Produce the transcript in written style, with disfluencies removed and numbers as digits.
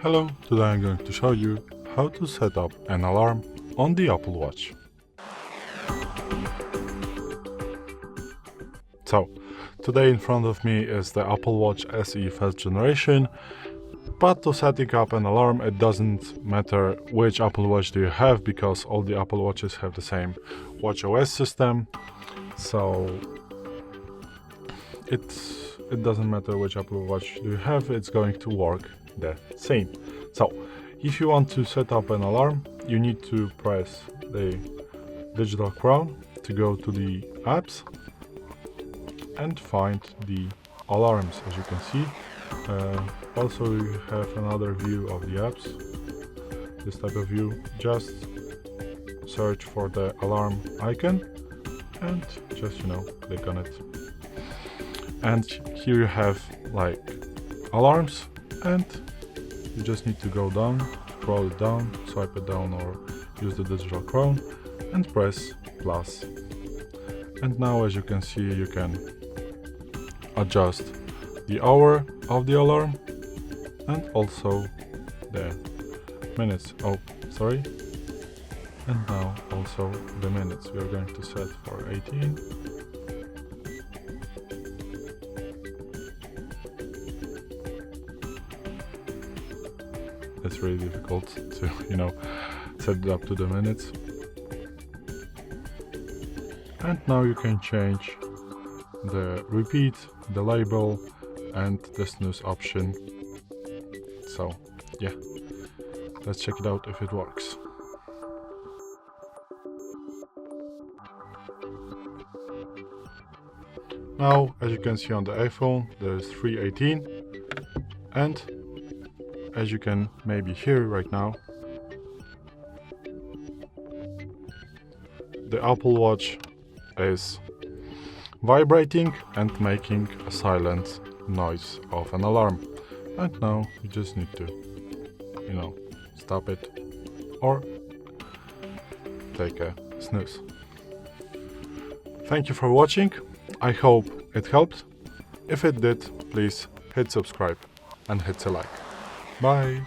Hello, today I'm going to show you how to set up an alarm on the Apple Watch. So, today in front of me is the Apple Watch SE first generation, but to setting up an alarm it doesn't matter which Apple Watch do you have because all the Apple Watches have the same watchOS system, so it doesn't matter which Apple Watch do you have, it's going to work the same. So if you want to set up an alarm, you need to press the digital crown to go to the apps and find the alarms. As you can see, also you have another view of the apps, this type of view. Just search for the alarm icon and just click on it, and here you have like alarms, and you just need to go down, scroll it down, swipe it down, or use the digital crown and press plus. And now, as you can see, you can adjust the hour of the alarm and also the minutes. And now also the minutes. We are going to set for 18. It's really difficult to, set it up to the minutes. And now you can change the repeat, the label, and the snooze option. So yeah, let's check it out if it works. Now, as you can see on the iPhone, there's 318, and as you can maybe hear right now, the Apple Watch is vibrating and making a silent noise of an alarm. And now you just need to, stop it or take a snooze. Thank you for watching. I hope it helped. If it did, please hit subscribe and hit a like. Bye.